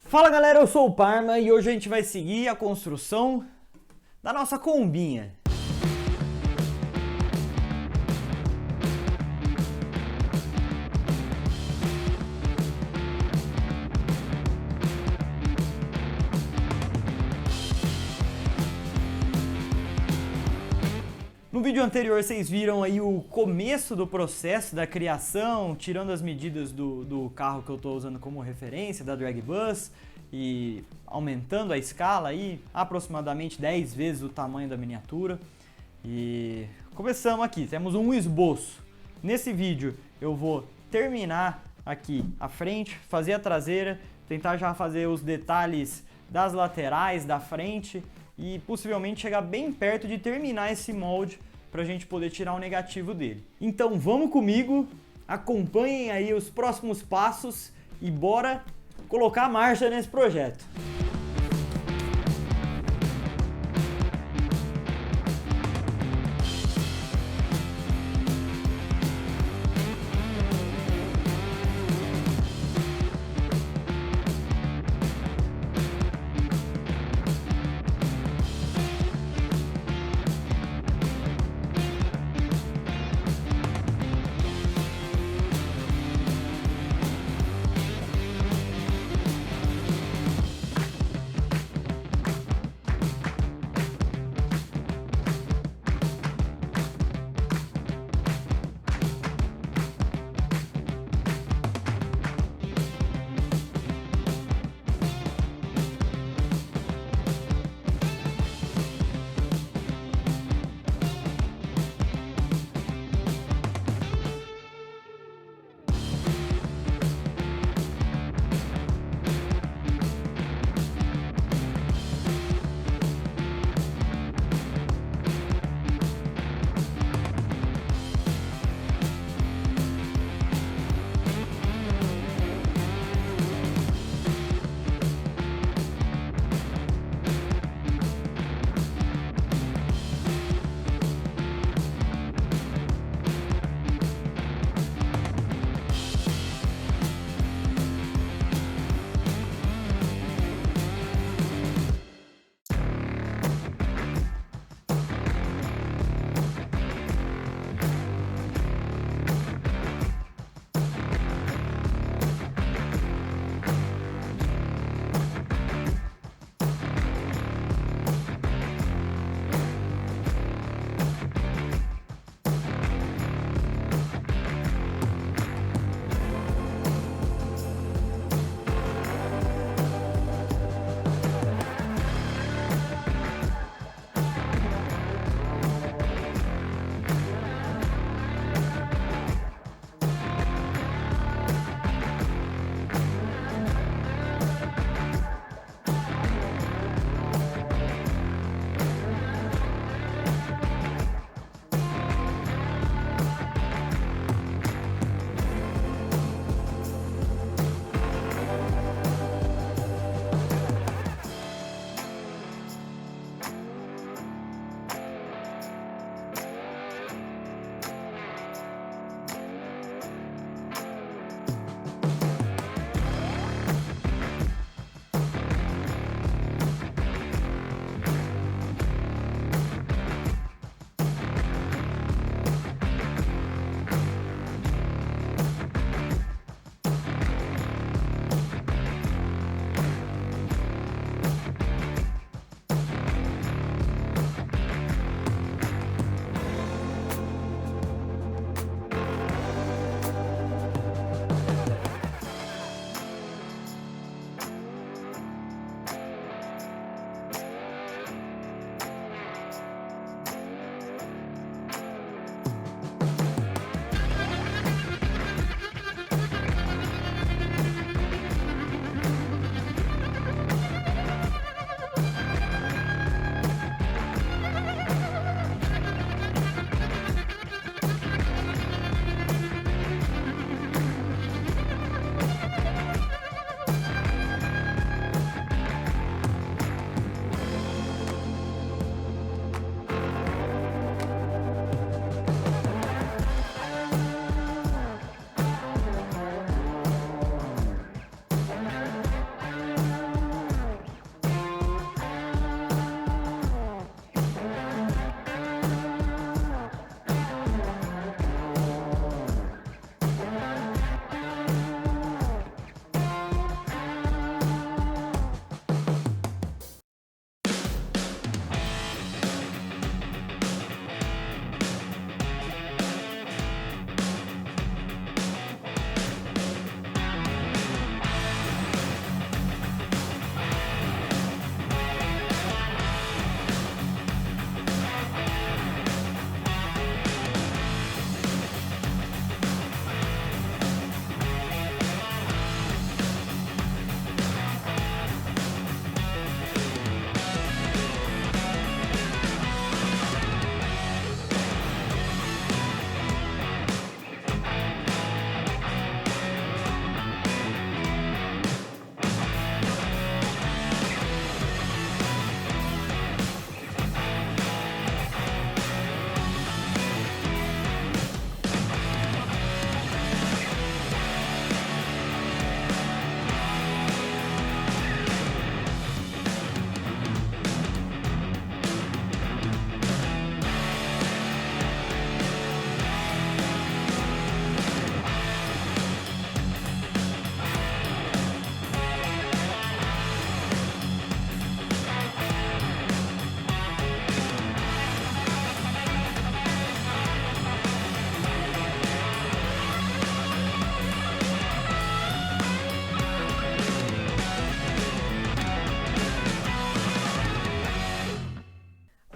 Fala galera, eu sou o Parma e hoje a gente vai seguir a construção da nossa combinha. No vídeo anterior vocês viram aí o começo do processo da criação, tirando as medidas do carro que eu estou usando como referência, da Drag Bus, e aumentando a escala aí, aproximadamente 10 vezes o tamanho da miniatura. E começamos aqui, temos um esboço. Nesse vídeo eu vou terminar aqui a frente, fazer a traseira, tentar já fazer os detalhes das laterais, da frente e possivelmente chegar bem perto de terminar esse molde para a gente poder tirar o negativo dele. Então vamos comigo, acompanhem aí os próximos passos e bora colocar marcha nesse projeto.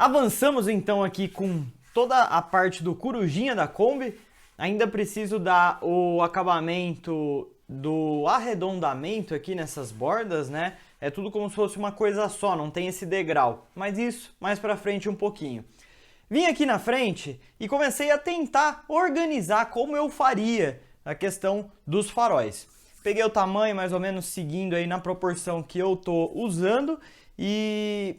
Avançamos então aqui com toda a parte do corujinha da Kombi. Ainda preciso dar o acabamento do arredondamento aqui nessas bordas, né? É tudo como se fosse uma coisa só, não tem esse degrau. Mas isso mais pra frente um pouquinho. Vim aqui na frente e comecei a tentar organizar como eu faria a questão dos faróis. Peguei o tamanho mais ou menos seguindo aí na proporção que eu tô usando e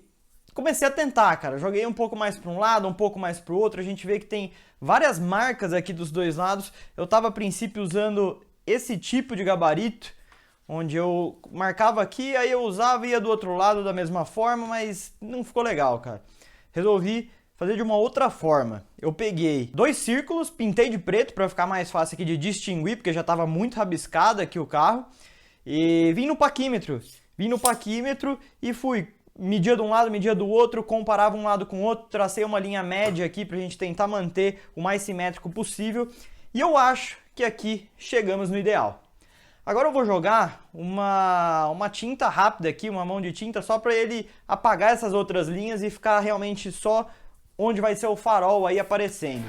comecei a tentar, cara. Joguei um pouco mais para um lado, um pouco mais para o outro. A gente vê que tem várias marcas aqui dos dois lados. Eu tava a princípio usando esse tipo de gabarito, onde eu marcava aqui, aí eu usava e ia do outro lado da mesma forma, mas não ficou legal, cara. Resolvi fazer de uma outra forma. Eu peguei 2 círculos, pintei de preto para ficar mais fácil aqui de distinguir, porque já estava muito rabiscado aqui o carro. E vim no paquímetro e fui. Media de um lado, media do outro, comparava um lado com o outro, tracei uma linha média aqui pra gente tentar manter o mais simétrico possível. E eu acho que aqui chegamos no ideal. Agora eu vou jogar uma tinta rápida aqui, uma mão de tinta, só para ele apagar essas outras linhas e ficar realmente só onde vai ser o farol aí aparecendo.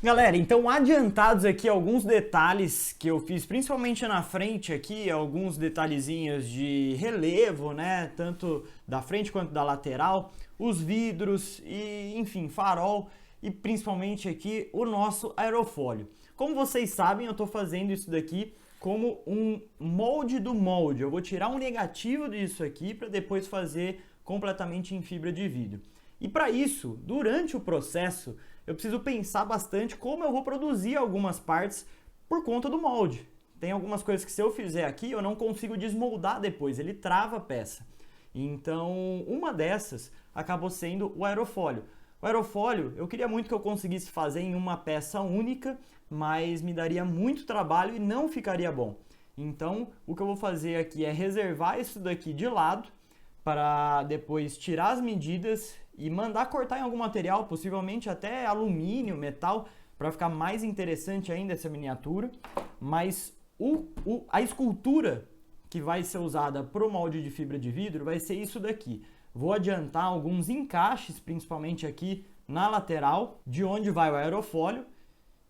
Galera, então adiantados aqui alguns detalhes que eu fiz, principalmente na frente aqui, alguns detalhezinhos de relevo, né, tanto da frente quanto da lateral, os vidros e, enfim, farol e principalmente aqui o nosso aerofólio. Como vocês sabem, eu estou fazendo isso daqui como um molde do molde. Eu vou tirar um negativo disso aqui para depois fazer completamente em fibra de vidro. E para isso, durante o processo, eu preciso pensar bastante como eu vou produzir algumas partes por conta do molde. Tem algumas coisas que se eu fizer aqui, eu não consigo desmoldar depois, ele trava a peça. Então, uma dessas acabou sendo o aerofólio. O aerofólio, eu queria muito que eu conseguisse fazer em uma peça única, mas me daria muito trabalho e não ficaria bom. Então, o que eu vou fazer aqui é reservar isso daqui de lado, para depois tirar as medidas e mandar cortar em algum material, possivelmente até alumínio, metal, para ficar mais interessante ainda essa miniatura. Mas a escultura que vai ser usada para o molde de fibra de vidro vai ser isso daqui. Vou adiantar alguns encaixes, principalmente aqui na lateral, de onde vai o aerofólio.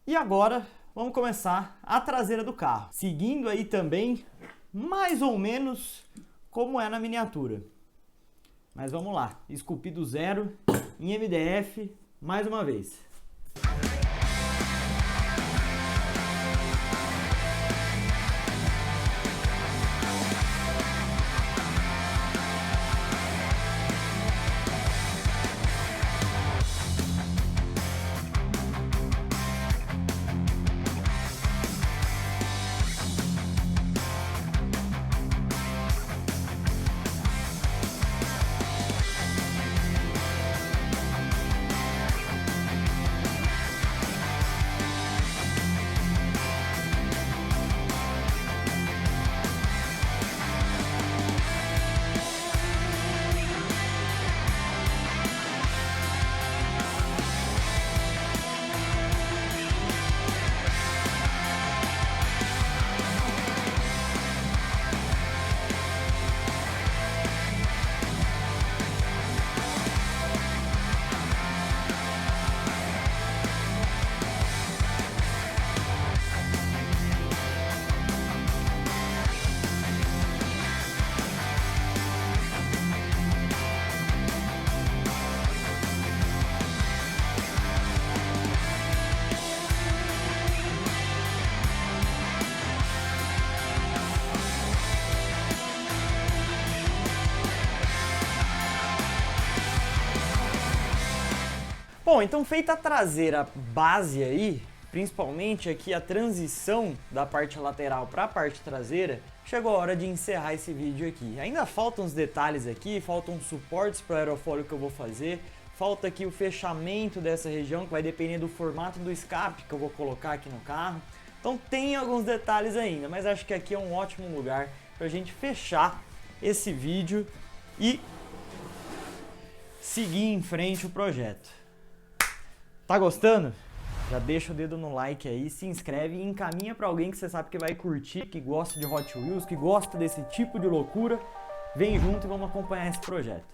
E agora vamos começar a traseira do carro, seguindo aí também mais ou menos como é na miniatura. Mas vamos lá, esculpir do zero, em MDF, mais uma vez. Bom, então feita a traseira base aí, principalmente aqui a transição da parte lateral para a parte traseira, chegou a hora de encerrar esse vídeo aqui. Ainda faltam uns detalhes aqui, faltam suportes para o aerofólio que eu vou fazer, falta aqui o fechamento dessa região que vai depender do formato do escape que eu vou colocar aqui no carro. Então tem alguns detalhes ainda, mas acho que aqui é um ótimo lugar para a gente fechar esse vídeo e seguir em frente o projeto. Tá gostando? Já deixa o dedo no like aí, se inscreve e encaminha para alguém que você sabe que vai curtir, que gosta de Hot Wheels, que gosta desse tipo de loucura. Vem junto e vamos acompanhar esse projeto.